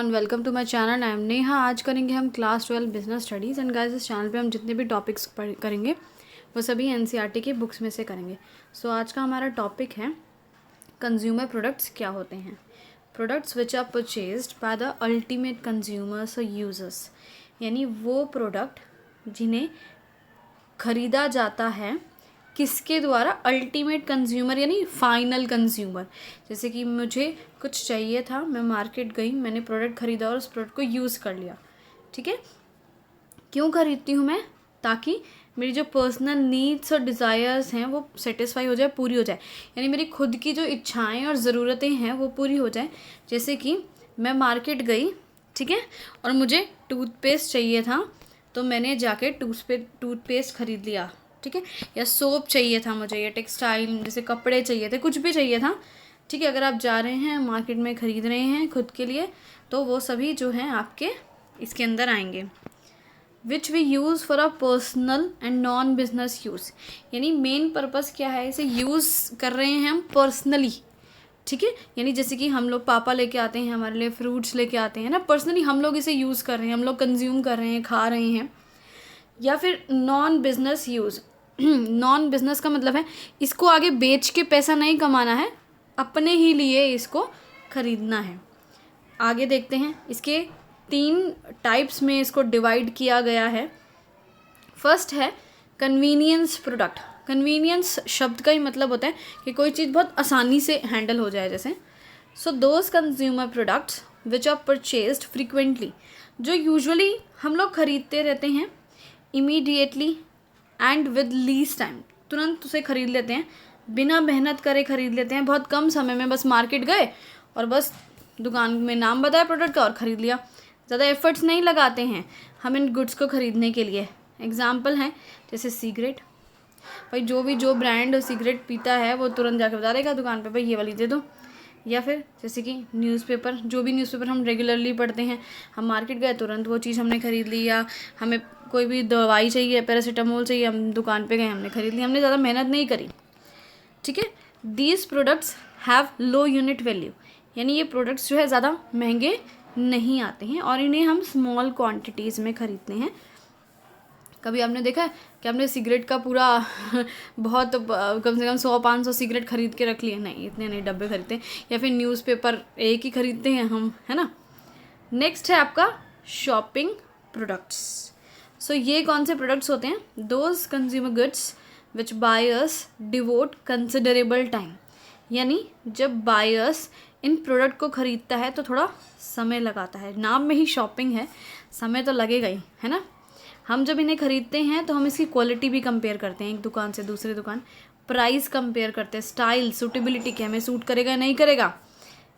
Welcome to my channel. I am Neha. आज करेंगे हम class 12 business studies. And guys, इस चैनल पे हम जितने भी टॉपिक्स करेंगे वो सभी एनसीईआरटी की बुक्स में से करेंगे। सो आज का हमारा टॉपिक है कंज्यूमर प्रोडक्ट्स क्या होते हैं। Products which are purchased by the ultimate consumers और यूजर्स, यानी वो प्रोडक्ट जिन्हें ख़रीदा जाता है किसके द्वारा? अल्टीमेट कंज्यूमर यानी फाइनल कंज्यूमर। जैसे कि मुझे कुछ चाहिए था, मैं मार्केट गई, मैंने प्रोडक्ट ख़रीदा और उस प्रोडक्ट को यूज़ कर लिया। ठीक है, क्यों ख़रीदती हूँ मैं? ताकि मेरी जो पर्सनल नीड्स और डिज़ायर्स हैं वो सेटिस्फाई हो जाए, पूरी हो जाए, यानी मेरी खुद की जो इच्छाएं और ज़रूरतें हैं वो पूरी हो जाए। जैसे कि मैं मार्केट गई, ठीक है, और मुझे टूथपेस्ट चाहिए था तो मैंने जाके टूथपेस्ट ख़रीद लिया। ठीक है, या सोप चाहिए था मुझे, या टेक्सटाइल जैसे कपड़े चाहिए थे, कुछ भी चाहिए था। ठीक है, अगर आप जा रहे हैं मार्केट में ख़रीद रहे हैं खुद के लिए तो वो सभी जो हैं आपके इसके अंदर आएंगे। Which we use for a personal and non business use, यानी मेन पर्पज़ क्या है, इसे यूज़ कर रहे हैं हम पर्सनली। ठीक है, यानी जैसे कि हम लोग पापा लेके आते हैं हमारे लिए फ्रूट्स लेके आते हैं ना, पर्सनली हम लोग इसे यूज़ कर रहे हैं, हम लोग कंज्यूम कर रहे हैं, खा रहे हैं। या फिर non business use. Non business का मतलब है इसको आगे बेच के पैसा नहीं कमाना है, अपने ही लिए इसको खरीदना है। आगे देखते हैं, इसके 3 टाइप्स में इसको डिवाइड किया गया है। फर्स्ट है कन्वीनियंस प्रोडक्ट। कन्वीनियंस शब्द का ही मतलब होता है कि कोई चीज़ बहुत आसानी से हैंडल हो जाए। जैसे so those consumer products which are purchased frequently, जो यूजुअली हम लोग खरीदते रहते हैं, immediately and with least time, तुरंत उसे ख़रीद लेते हैं, बिना मेहनत करे ख़रीद लेते हैं, बहुत कम समय में बस मार्केट गए और बस दुकान में नाम बताया प्रोडक्ट का और ख़रीद लिया। ज़्यादा एफर्ट्स नहीं लगाते हैं हम इन गुड्स को ख़रीदने के लिए। एग्जाम्पल है जैसे सिगरेट। भाई जो ब्रांड सिगरेट पीता है वो तुरंत जाके बता देगा दुकान पे, भाई ये वाली दे दो। या फिर जैसे कि न्यूज़पेपर, जो भी न्यूज़पेपर हम रेगुलरली पढ़ते हैं, हम मार्केट गए तुरंत वो चीज़ हमने ख़रीद ली। या हमें कोई भी दवाई चाहिए, पैरासीटामोल चाहिए, हम दुकान पे गए, हमने ख़रीद ली, हमने ज़्यादा मेहनत नहीं करी। ठीक है, these products have low unit value, यानी ये प्रोडक्ट्स जो है ज़्यादा महंगे नहीं आते हैं और इन्हें हम स्मॉल क्वान्टिटीज़ में ख़रीदते हैं। कभी आपने देखा है कि आपने सिगरेट का पूरा बहुत कम से कम 100-500 सिगरेट खरीद के रख लिए? नहीं, इतने नहीं डब्बे खरीदते हैं। या फिर न्यूज़पेपर एक ही खरीदते हैं हम, है ना। नेक्स्ट है आपका शॉपिंग प्रोडक्ट्स। सो ये कौन से प्रोडक्ट्स होते हैं? Those consumer goods which buyers devote considerable time, यानी जब बायर्स इन प्रोडक्ट को ख़रीदता है तो थोड़ा समय लगाता है। नाम में ही शॉपिंग है, समय तो लगेगा ही, है ना। हम जब इन्हें ख़रीदते हैं तो हम इसकी क्वालिटी भी कंपेयर करते हैं एक दुकान से दूसरी दुकान, प्राइस कंपेयर करते हैं, स्टाइल, सूटेबिलिटी, कि हमें सूट करेगा नहीं करेगा।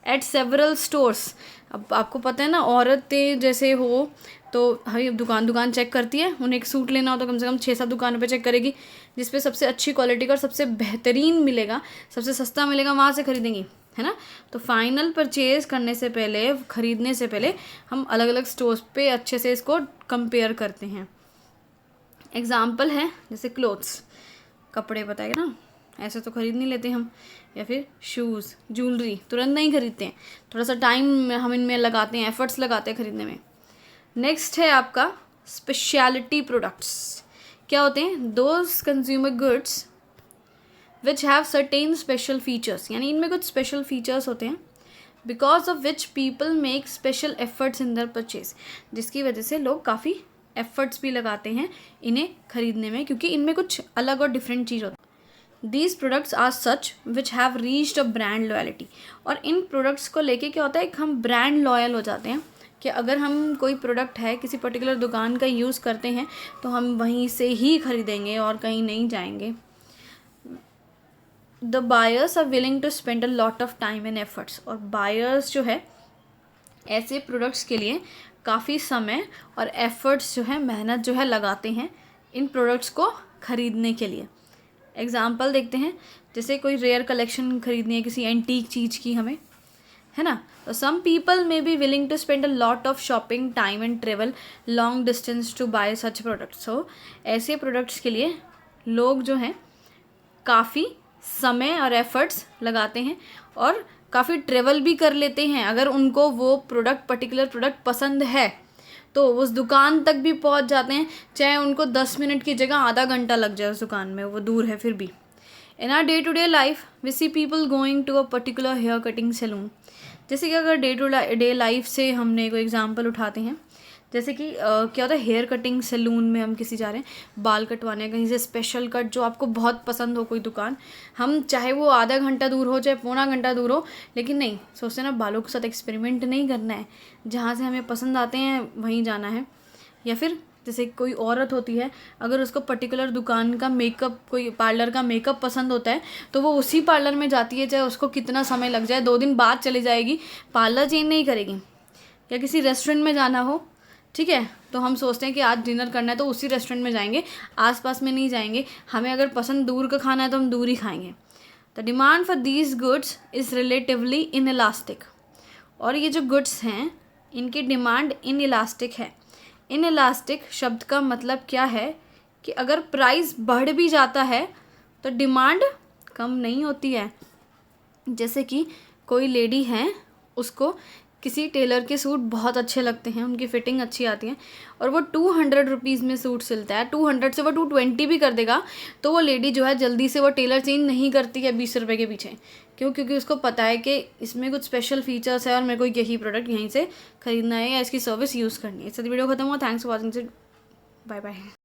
एट सेवरल स्टोर्स, अब आपको पता है ना, औरतें जैसे हो तो हर दुकान चेक करती है, उन्हें एक सूट लेना हो तो कम से कम 6-7 दुकानों पे चेक करेगी, जिस पे सबसे अच्छी क्वालिटी का और सबसे बेहतरीन मिलेगा, सबसे सस्ता मिलेगा, वहाँ से ख़रीदेंगी, है ना। तो फाइनल परचेज़ करने से पहले, ख़रीदने से पहले हम अलग अलग स्टोर्स पे अच्छे से इसको कंपेयर करते हैं। एग्ज़ाम्पल है जैसे क्लोथ्स, कपड़े बताए ना, ऐसे तो ख़रीद नहीं लेते हम। या फिर शूज़, ज्वेलरी तुरंत नहीं खरीदते हैं, थोड़ा सा टाइम हम इनमें लगाते हैं, एफर्ट्स लगाते हैं ख़रीदने में। नेक्स्ट है आपका स्पेशलिटी प्रोडक्ट्स। क्या होते हैं? Those consumer goods which have certain special features, यानी इनमें कुछ स्पेशल फीचर्स होते हैं, because of which people make special efforts in their purchase, जिसकी वजह से लोग काफ़ी एफर्ट्स भी लगाते हैं इन्हें खरीदने में, क्योंकि इनमें कुछ अलग और डिफरेंट चीज़ होती है। These products are such which have reached a brand loyalty, और इन प्रोडक्ट्स को लेके क्या होता है, एक हम ब्रांड लॉयल हो जाते हैं कि अगर हम कोई प्रोडक्ट है किसी पर्टिकुलर दुकान का यूज़ करते हैं तो हम वहीं से ही खरीदेंगे और कहीं नहीं जाएंगे। The buyers are willing to spend a lot of time and efforts, और बायर्स जो है ऐसे प्रोडक्ट्स के लिए काफ़ी समय और एफर्ट्स जो है, मेहनत जो है लगाते हैं इन प्रोडक्ट्स को ख़रीदने के लिए। एग्ज़ाम्पल देखते हैं, जैसे कोई रेयर कलेक्शन ख़रीदनी है किसी एंटीक चीज़ की हमें, है ना, तो some people may be willing to spend a lot of shopping time and travel long distance to buy such products. So ऐसे प्रोडक्ट्स के लिए लोग जो हैं काफ़ी समय और एफर्ट्स लगाते हैं और काफ़ी ट्रेवल भी कर लेते हैं। अगर उनको वो प्रोडक्ट पर्टिकुलर प्रोडक्ट पसंद है तो उस दुकान तक भी पहुंच जाते हैं, चाहे उनको 10 मिनट की जगह आधा घंटा लग जाए उस दुकान में, वो दूर है फिर भी। In our day to day life we see people going to a particular hair cutting salon. जैसे कि अगर डे टू डे लाइफ से हमने कोई एग्जांपल उठाते हैं, जैसे कि क्या होता है, हेयर कटिंग सैलून में हम किसी जा रहे हैं बाल कटवाने, कहीं से स्पेशल कट जो आपको बहुत पसंद हो कोई दुकान, हम चाहे वो आधा घंटा दूर हो चाहे पौना घंटा दूर हो, लेकिन नहीं सोचते हैं ना बालों के साथ एक्सपेरिमेंट नहीं करना है, जहाँ से हमें पसंद आते हैं वहीं जाना है। या फिर जैसे कोई औरत होती है, अगर उसको पर्टिकुलर दुकान का मेकअप, कोई पार्लर का मेकअप पसंद होता है तो वो उसी पार्लर में जाती है, चाहे उसको कितना समय लग जाए, 2 दिन बाद चली जाएगी, पार्लर चेंज नहीं करेगी। या किसी रेस्टोरेंट में जाना हो, ठीक है, तो हम सोचते हैं कि आज डिनर करना है तो उसी रेस्टोरेंट में जाएंगे, आसपास में नहीं जाएंगे। हमें अगर पसंद दूर का खाना है तो हम दूर ही खाएंगे। The demand for these goods is relatively in elastic. और ये जो गुड्स हैं इनकी डिमांड इन इलास्टिक है। इन इलास्टिक शब्द का मतलब क्या है कि अगर प्राइस बढ़ भी जाता है तो डिमांड कम नहीं होती है। जैसे कि कोई लेडी है, उसको किसी टेलर के सूट बहुत अच्छे लगते हैं, उनकी फिटिंग अच्छी आती है, और वो 200 रुपीज़ में सूट सिलता है, 200 से वो 220 भी कर देगा, तो वो लेडी जो है जल्दी से वो टेलर चेंज नहीं करती है 20 रुपये के पीछे। क्यों? क्योंकि उसको पता है कि इसमें कुछ स्पेशल फीचर्स है और मेरे को यही प्रोडक्ट यहीं से खरीदना है या इसकी सर्विस यूज़ करनी है। इस वीडियो खत्म हुआ। Thanks for watching. Bye bye.